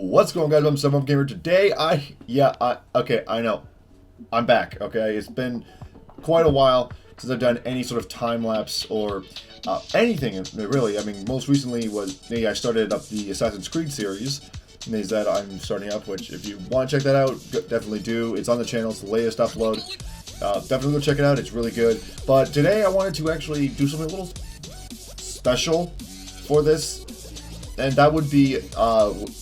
What's going on, guys? I'm Seven Gamer. Today, okay, I know. I'm back, okay? It's been quite a while since I've done any sort of time-lapse or anything, really. I mean, most recently I started up the Assassin's Creed series that I'm starting up, which if you want to check that out, definitely do. It's on the channel. It's the latest upload. Definitely go check it out. It's really good. But today, I wanted to actually do something a little special for this. And that would be,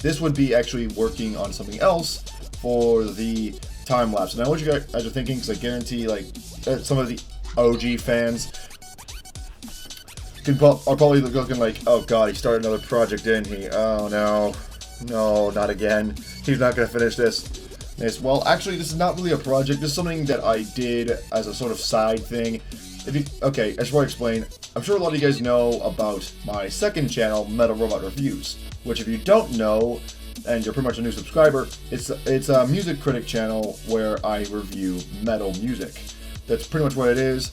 this would be actually working on something else for the time-lapse. And I know what you guys are thinking, because I guarantee, like, some of the OG fans are probably looking like, oh god, he started another project, didn't he? Oh no. No, not again. He's not going to finish this. Well, actually, this is not really a project. This is something that I did as a sort of side thing. Okay, I should probably explain. I'm sure a lot of you guys know about my second channel, Metal Robot Reviews, which if you don't know, and you're pretty much a new subscriber, it's a music critic channel where I review metal music. That's pretty much what it is.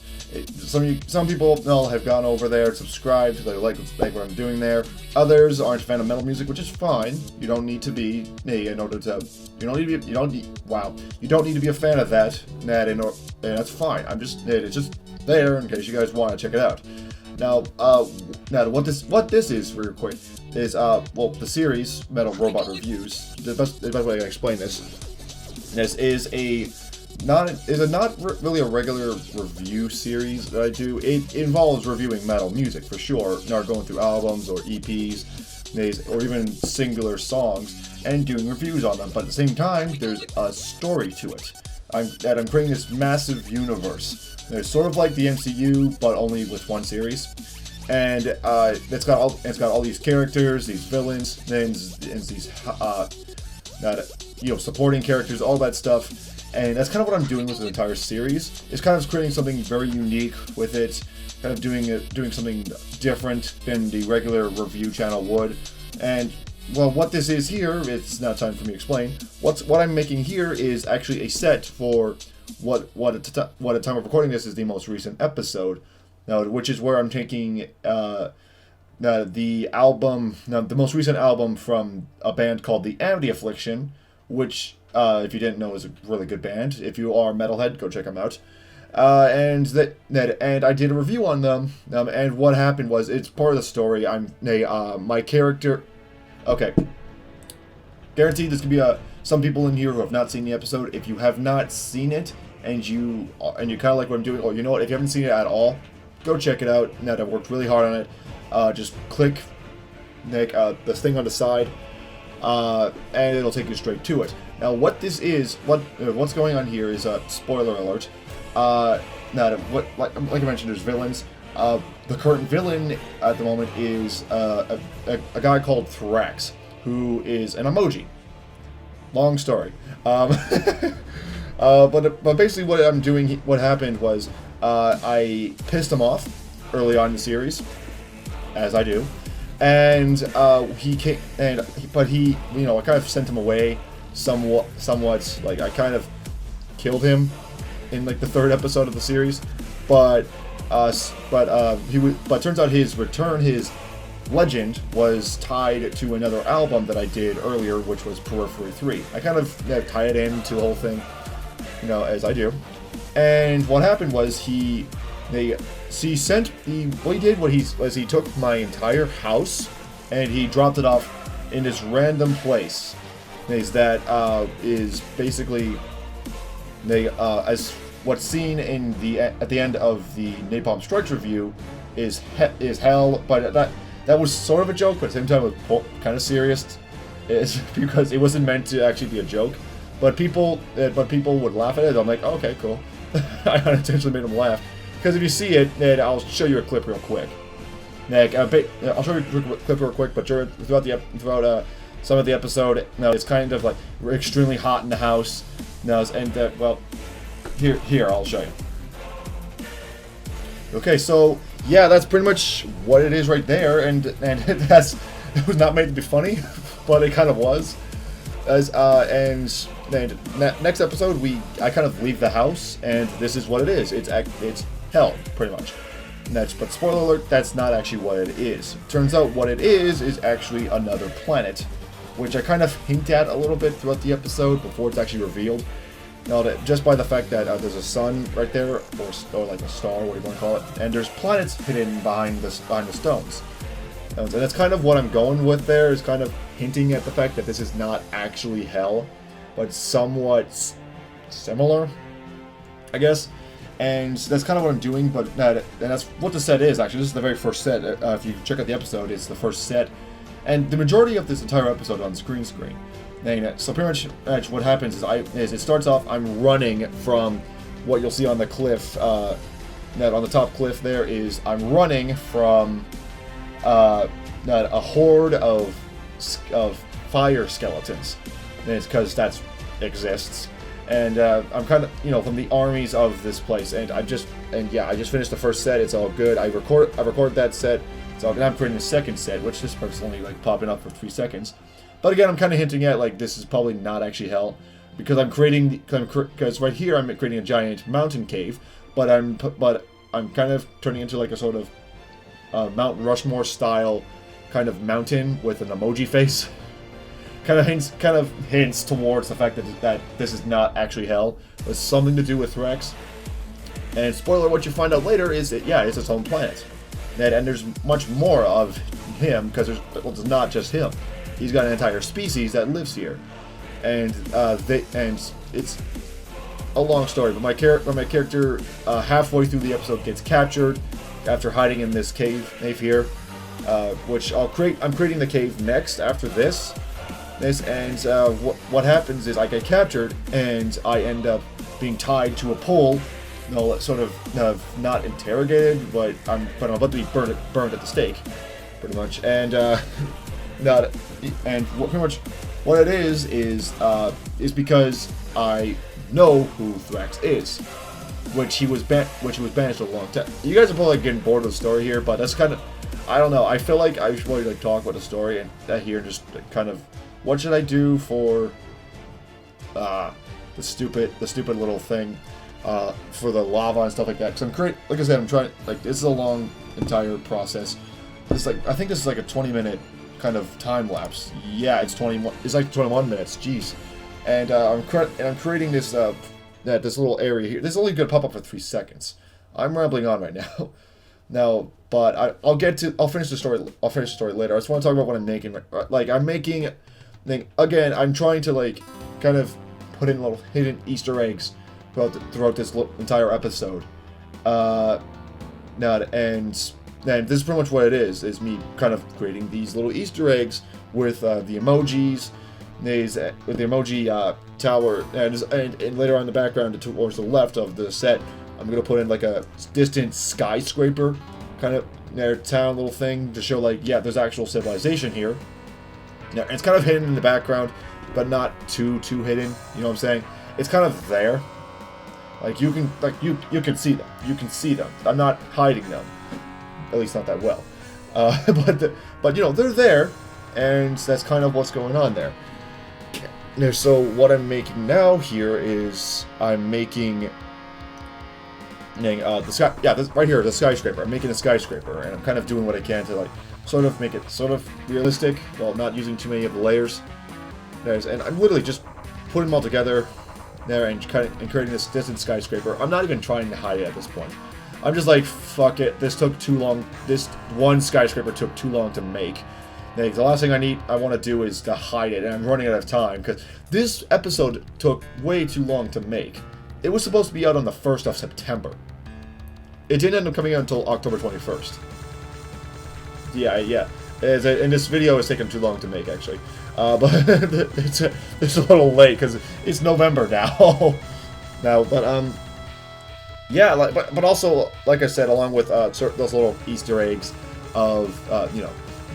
Some people have gone over there, subscribed, they like what I'm doing there. Others aren't a fan of metal music, which is fine. You don't need to be in order to. You don't need to be a fan of that. And that's fine. It's just there in case you guys want to check it out. Now what this is real quick is well, the series Metal Robot Reviews. The best way I can explain this is not really a regular review series that I do. It involves reviewing metal music for sure, not going through albums or EPs, or even singular songs and doing reviews on them. But at the same time, there's a story to it. I'm creating this massive universe. It's sort of like the MCU, but only with one series, and it's got all these characters, these villains, and these supporting characters, all that stuff. And that's kind of what I'm doing with the entire series. It's kind of creating something very unique with it, kind of doing something different than the regular review channel would. And well, what this is here, it's now time for me to explain. What I'm making here is actually a set for what at the time of recording this is the most recent episode, now, which is where I'm taking the most recent album from a band called the Amity Affliction, which if you didn't know, is a really good band. If you are a metalhead, go check them out. And I did a review on them. And what happened was, it's part of the story. My character. Okay. Guaranteed, there's gonna be some people in here who have not seen the episode. If you have not seen it and you kind of like what I'm doing, or you know what, if you haven't seen it at all, go check it out. Now, I worked really hard on it. Just click this thing on the side, and it'll take you straight to it. Now, what this is, what's going on here is a spoiler alert. Like I mentioned, there's villains. The current villain at the moment is a guy called Thrax, who is an emoji. Long story. But basically, what happened was, I pissed him off early on in the series, as I do, and I kind of sent him away. Somewhat, like I kind of killed him in like the third episode of the series, but turns out his legend was tied to another album that I did earlier, which was Periphery 3. I kind of tied it into the whole thing, as I do. And what happened was he took my entire house and he dropped it off in this random place. That is basically as what's seen in at the end of the Napalm Strikes review is hell, but that was sort of a joke, but at the same time it was kind of serious. It's because it wasn't meant to actually be a joke, but people would laugh at it. I'm like, oh, okay, cool. I unintentionally made them laugh, because if you see it, and I'll show you a clip real quick. I'll show you a clip real quick, but throughout some of the episode, it's kind of like we're extremely hot in the house. Well, here I'll show you. Okay, so yeah, that's pretty much what it is right there, and it was not meant to be funny, but it kind of was. Next episode, I kind of leave the house, and this is what it is. It's hell, pretty much. But spoiler alert, that's not actually what it is. Turns out what it is actually another planet which I kind of hint at a little bit throughout the episode before it's actually revealed. Now, just by the fact that there's a sun right there, or like a star, what do you want to call it, and there's planets hidden behind the stones. And that's kind of what I'm going with there, is kind of hinting at the fact that this is not actually hell, but somewhat similar, I guess. And that's kind of what I'm doing, but and that's what the set is, actually. This is the very first set. If you check out the episode, it's the first set. And the majority of this entire episode on screen. So pretty much what happens is it starts off, I'm running from what you'll see on the cliff, on the top cliff there is, I'm running from a horde of fire skeletons. And it's because that exists. And I'm kind of, from the armies of this place, and I just finished the first set. It's all good. I recorded that set. So I'm creating a second set, which this part's only like popping up for 3 seconds. But again, I'm kind of hinting at like this is probably not actually hell, because because right here I'm creating a giant mountain cave, but I'm kind of turning into like a sort of Mount Rushmore style kind of mountain with an emoji face. Kind of hints towards the fact that this is not actually hell. It's something to do with Rex. And spoiler, what you find out later is that, it's its own planet. And there's much more of him, because there's not just him. He's got an entire species that lives here. And it's a long story, but my character halfway through the episode gets captured after hiding in this cave here, which I'm creating the cave next after this. And what happens is I get captured and I end up being tied to a pole, sort of not interrogated, but I'm about to be burned at the stake, pretty much. And pretty much what it is because I know who Thrax is, which he was banished a long time. You guys are probably getting bored of the story here, but that's kind of, I don't know. I feel like I should probably talk about the story and that here, just kind of. What should I do for the stupid little thing for the lava and stuff like that? Because like I said, I'm trying. Like, this is a long entire process. It's like, I think this is like a 20-minute kind of time lapse. Yeah, it's 21. It's like 21 minutes. Jeez. And I'm creating this this little area here. This is only gonna pop up for 3 seconds. I'm rambling on right now. But I'll finish the story. I'll finish the story later. I just want to talk about what I'm making. I'm making. Again, I'm trying to kind of put in little hidden Easter eggs throughout this entire episode. And this is pretty much what it is me kind of creating these little Easter eggs with the emojis, with the emoji tower, and later on in the background towards the left of the set, I'm gonna put in like a distant skyscraper kind of their town little thing to show there's actual civilization here. Yeah, it's kind of hidden in the background, but not too hidden. You know what I'm saying? It's kind of there. You can see them. You can see them. I'm not hiding them, at least not that well. But they're there, and that's kind of what's going on there. So what I'm making now here is I'm making right here, the skyscraper. I'm making a skyscraper, and I'm kind of doing what I can to sort of make it sort of realistic, while not using too many of the layers. And I'm literally just putting them all together there and creating this distant skyscraper. I'm not even trying to hide it at this point. I'm just like, fuck it, this took too long. This one skyscraper took too long to make. The last thing I want to do is to hide it, and I'm running out of time, because this episode took way too long to make. It was supposed to be out on the 1st of September. It didn't end up coming out until October 21st. Yeah. And this video is taking too long to make, actually. But it's a little late, because it's November now. But but also, like I said, along with those little Easter eggs of,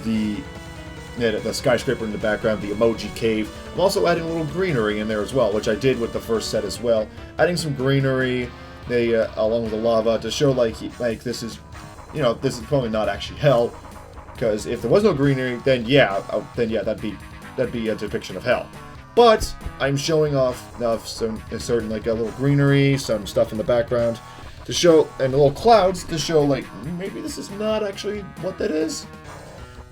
the skyscraper in the background, the emoji cave. I'm also adding a little greenery in there as well, which I did with the first set as well. Adding some greenery, along with the lava, to show this is probably not actually hell. Because if there was no greenery, then that'd be a depiction of hell. But I'm showing off some certain a little greenery, some stuff in the background to show, and the little clouds to show maybe this is not actually what that is.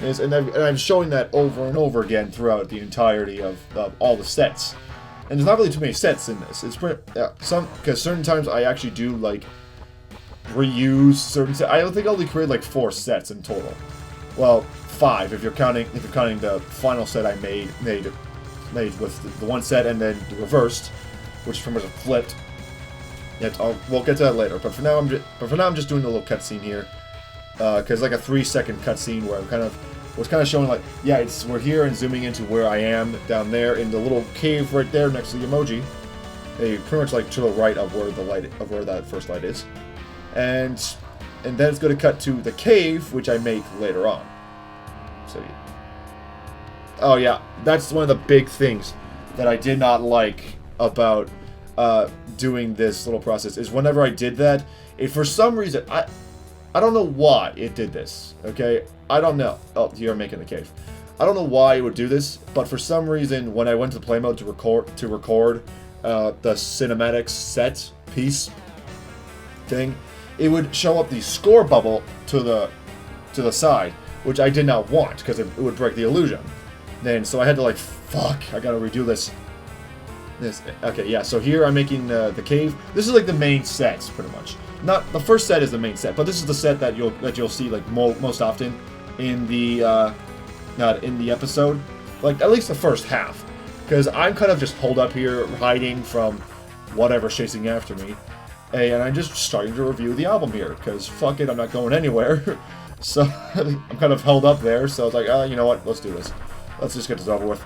And I'm showing that over and over again throughout the entirety of all the sets. And there's not really too many sets in this. It's pretty, because certain times I actually do like reuse certain sets. I don't think I only created like 4 sets in total. Well, 5 if you're counting the final set I made with the one set and then the reversed, which is pretty much flipped. We'll get to that later. But for now, I'm just doing a little cutscene here, because like a 3-second cutscene where I was kind of showing like, yeah, we're here and zooming into where I am down there in the little cave right there next to the emoji. Pretty much like to the right of where that first light is, and then it's going to cut to the cave, which I make later on. So, oh yeah, that's one of the big things that I did not like about doing this little process is whenever I did that, for some reason I don't know why it did this. Okay, I don't know. Oh, here I'm making the cave. I don't know why it would do this, but for some reason when I went to play mode to record the cinematics set piece thing, it would show up the score bubble to the side, which I did not want because it would break the illusion. Then so I had to like, fuck, I gotta redo this. Okay, yeah. So here I'm making the cave. This is like the main sets, pretty much. Not the first set is the main set, but this is the set that you'll see like most often in the episode, like at least the first half, because I'm kind of just holed up here hiding from whatever's chasing after me, and I'm just starting to review the album here because fuck it, I'm not going anywhere. So I'm kind of held up there. So I was like, you know what? Let's do this. Let's just get this over with.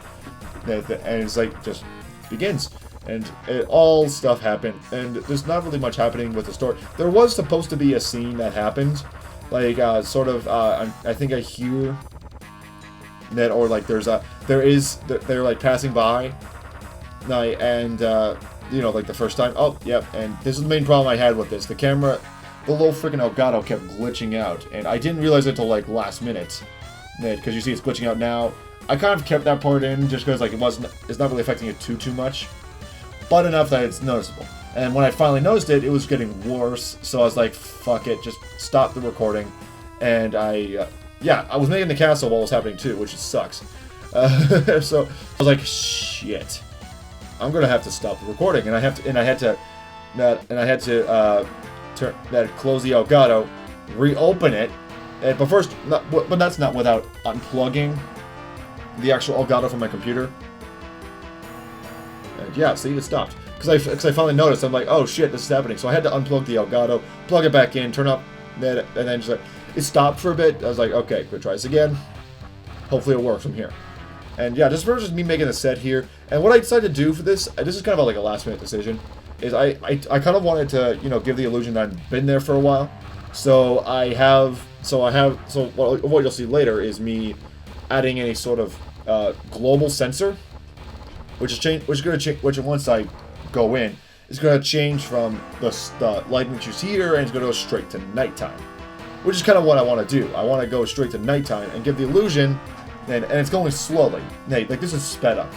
And it's like just begins. And all stuff happened, and there's not really much happening with the story. There was supposed to be a scene that happened, like I think I hear that, or like they're like passing by, and you know, like the first time. Oh, yep. And this is the main problem I had with this. The camera, the little freaking Elgato kept glitching out, and I didn't realize it until like last minute, because you see it's glitching out now. I kind of kept that part in just because like it's not really affecting it too much. But enough that it's noticeable. And when I finally noticed it, it was getting worse. So I was like, fuck it, just stop the recording. And I was making the castle while it was happening too, which sucks. So I was like, shit, I'm gonna have to stop the recording, and I had to close the Elgato, reopen it, but that's not without unplugging the actual Elgato from my computer. Yeah, see, it stopped. Because I finally noticed, I'm like, oh shit, this is happening. So I had to unplug the Elgato, plug it back in, turn up, and then just like, it stopped for a bit. I was like, okay, good, try this again. Hopefully it works from here. And yeah, this was just me making a set here. And what I decided to do for this is kind of like a last minute decision, is I kind of wanted to, you know, give the illusion that I've been there for a while. So what you'll see later is me adding any sort of global sensor, which once I go in, is going to change from the light which you see here, and it's going to go straight to nighttime, which is kind of what I want to do. I want to go straight to nighttime and give the illusion, and it's going slowly. Like this is sped up,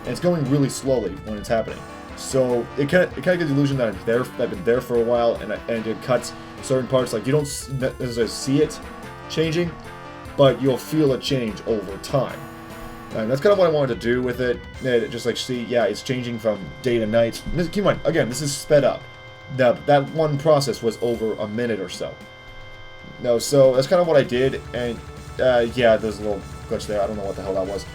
and it's going really slowly when it's happening. So it kind of gives the illusion that I've been there for a while, and it cuts certain parts. Like you don't necessarily see it changing, but you'll feel it change over time. And that's kind of what I wanted to do with it. Just like see, yeah, it's changing from day to night. Keep in mind, again, this is sped up. That one process was over a minute or so. No, so that's kind of what I did, and yeah, there's a little glitch there. I don't know what the hell that was.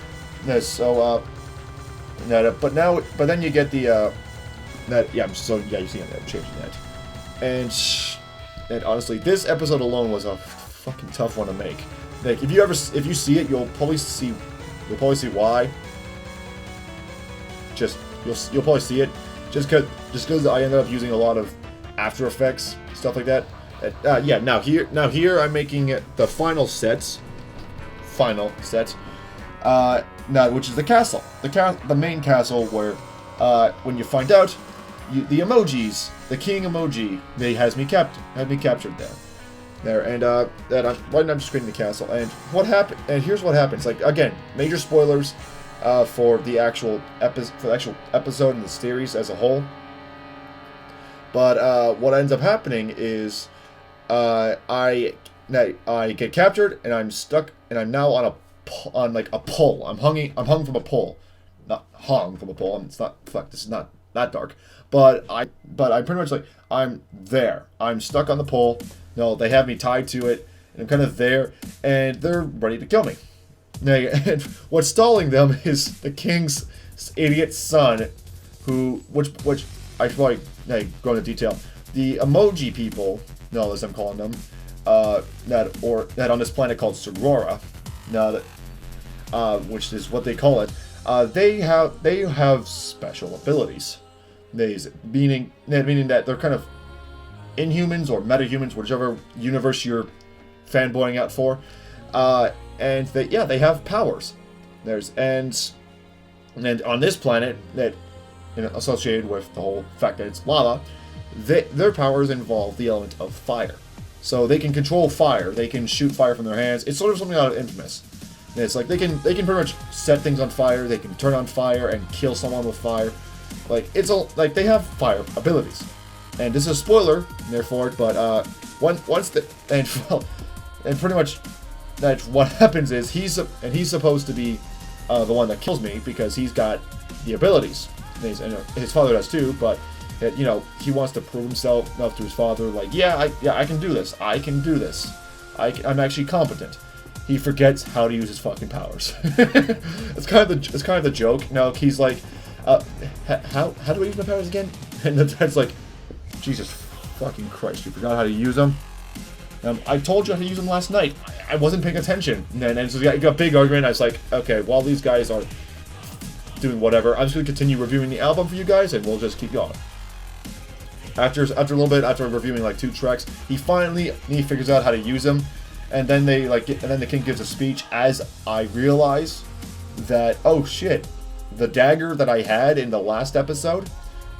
But then you get the you see I'm changing that, and honestly, this episode alone was a fucking tough one to make. Like if you see it, you'll probably see why. You'll probably see it just because I ended up using a lot of After Effects stuff like that. Yeah. Now here I'm making it the final set. Now which is the castle, the main castle where when you find out the emojis, the king emoji, had me captured there, and right now I'm just creating the castle. And what happened? And here's what happens. Like again, major spoilers for the actual episode and the series as a whole. But what ends up happening is I I get captured, and I'm stuck, and I'm now on like a pole. I'm hung from a pole, not hung from a pole. It's not. Fuck. This is not that dark. But I pretty much like I'm there. I'm stuck on the pole. No, they have me tied to it, and I'm kind of there, and they're ready to kill me. And what's stalling them is the king's idiot son, which I should probably go into detail. The emoji people, no, as I'm calling them, that on this planet called Sorora, which is what they call it. They have special abilities. Meaning that they're kind of inhumans or metahumans, whichever universe you're fanboying out for. And they have powers. And on this planet, that associated with the whole fact that it's lava, their powers involve the element of fire. So they can control fire. They can shoot fire from their hands. It's sort of something out of Infamous. And it's like they can pretty much set things on fire. They can turn on fire and kill someone with fire. Like they have fire abilities. And this is a spoiler, therefore. But and pretty much that what happens is he's supposed to be the one that kills me because he's got the abilities. And his father does too, but he wants to prove himself enough to his father. Like, I can do this. I can do this. I'm actually competent. He forgets how to use his fucking powers. It's kind of the joke. Now he's like, how do I use my powers again? And the dad's like, Jesus fucking Christ, you forgot how to use them. I told you how to use them last night. I wasn't paying attention. And so I got a big argument. I was like, okay, while these guys are doing whatever, I'm just going to continue reviewing the album for you guys, and we'll just keep going. After a little bit, after reviewing like 2 tracks, he figures out how to use them, and then the king gives a speech. As I realize that, oh shit, the dagger that I had in the last episode,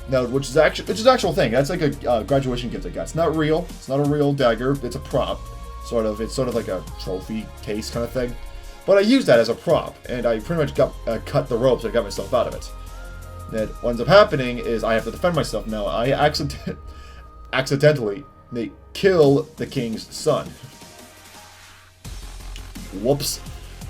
which is actual thing. That's like a graduation gift I got. It's not real. It's not a real dagger. It's a prop, sort of. It's sort of like a trophy case kind of thing. But I used that as a prop, and I pretty much cut the ropes and got myself out of it. And what ends up happening is I have to defend myself now. I accidentally kill the king's son. Whoops.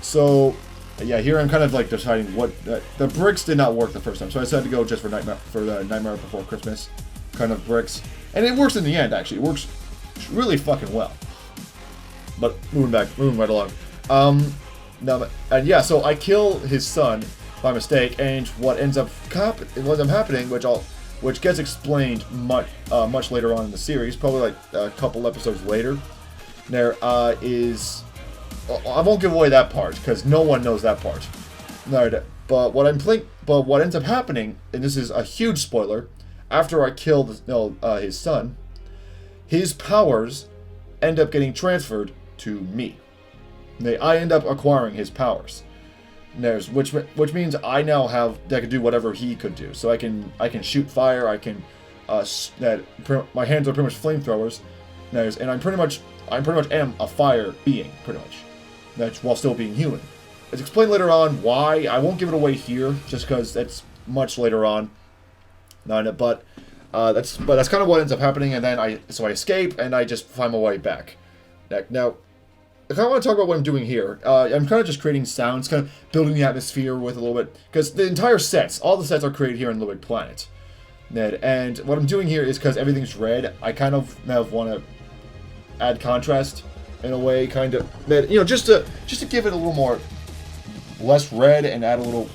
So, yeah, here I'm kind of like deciding what the bricks did not work the first time, so I decided to go just for the Nightmare Before Christmas kind of bricks, and it works in the end. Actually, it works really fucking well. But moving right along. So I kill his son by mistake, and what ends up happening, which gets explained much later on in the series, probably like a couple episodes later. There is. I won't give away that part because no one knows that part. But what ends up happening, and this is a huge spoiler, after I kill his son, his powers end up getting transferred to me. I end up acquiring his powers. Which means I now can do whatever he could do. So I can shoot fire. I can my hands are pretty much flamethrowers. And I'm pretty much am a fire being pretty much. That's while still being human. It's explained later on why. I won't give it away here, just because that's much later on. But that's kind of what ends up happening. And then I escape and I just find my way back. Now, I kind of want to talk about what I'm doing here. I'm kind of just creating sounds, kind of building the atmosphere with a little bit, because the entire all the sets are created here in LittleBigPlanet. And what I'm doing here is because everything's red, I kind of want to add contrast in a way, kind of, just to give it a little more less red and add a little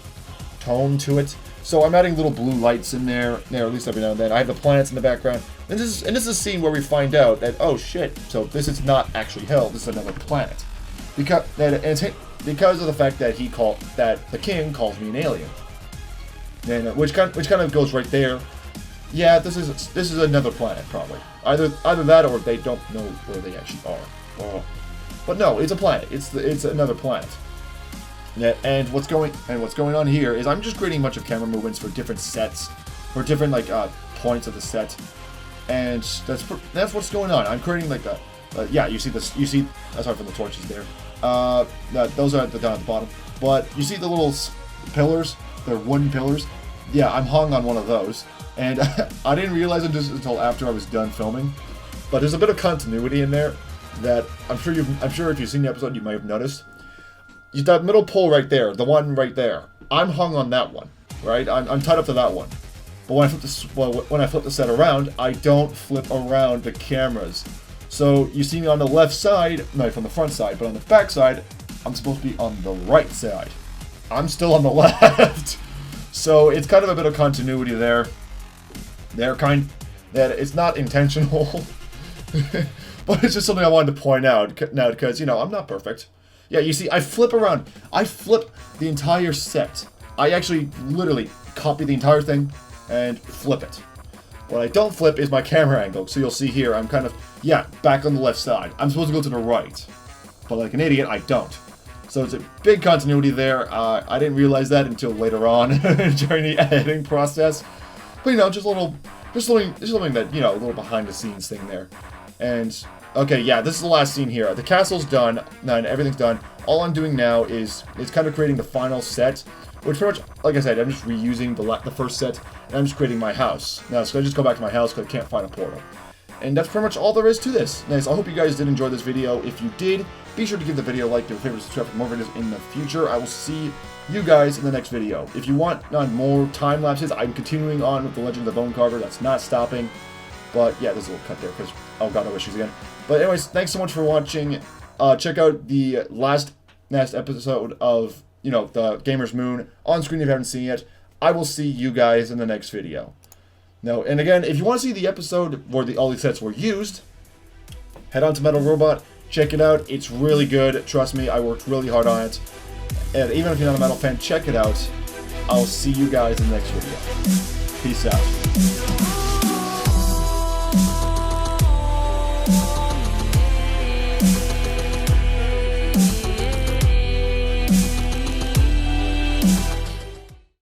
tone to it. So I'm adding little blue lights in there, at least every now and then. I have the planets in the background. And this is a scene where we find out that, oh shit, so this is not actually hell, this is another planet. Because of the fact that the king calls me an alien. And which kind of goes right there. Yeah, this is another planet, probably. Either that or they don't know where they actually are. But no, it's a planet. It's another planet. And what's going on here is I'm just creating a bunch of camera movements for different sets, for different points of the set, and that's what's going on. I'm creating like you see this. You see, aside from the torches there, those are down at the bottom. But you see the little pillars, they're wooden pillars. Yeah, I'm hung on one of those, and I didn't realize it until after I was done filming. But there's a bit of continuity in there. that I'm sure if you've seen the episode, you might have noticed. That middle pole right there, the one right there, I'm hung on that one, right? I'm tied up to that one. But when I flip the set around, I don't flip around the cameras. So you see me on the left side, not from the front side, but on the back side, I'm supposed to be on the right side. I'm still on the left. So it's kind of a bit of continuity there. That it's not intentional. But it's just something I wanted to point out now because, you know, I'm not perfect. Yeah, you see, I flip around. I flip the entire set. I actually literally copy the entire thing and flip it. What I don't flip is my camera angle. So you'll see here, I'm kind of, yeah, back on the left side. I'm supposed to go to the right. But like an idiot, I don't. So it's a big continuity there. I didn't realize that until later on during the editing process. But, you know, just something that, you know, a little behind the scenes thing there. And, okay, yeah, this is the last scene here. The castle's done, and everything's done. All I'm doing now is kind of creating the final set, which pretty much, like I said, I'm just reusing the first set, and I'm just creating my house. Now, so I just go back to my house because I can't find a portal. And that's pretty much all there is to this. Nice, I hope you guys did enjoy this video. If you did, be sure to give the video a like, give a favorite, subscribe for more videos in the future. I will see you guys in the next video. If you want more time lapses, I'm continuing on with the Legend of the Bone Carver. That's not stopping. But yeah, there's a little cut there because, oh god, no issues again. But anyways, thanks so much for watching. Check out the last episode of, you know, the Gamer's Moon on screen if you haven't seen it yet. I will see you guys in the next video. Now, and again, if you want to see the episode where all these sets were used, head on to Metal Robot, check it out. It's really good. Trust me, I worked really hard on it. And even if you're not a metal fan, check it out. I'll see you guys in the next video. Peace out.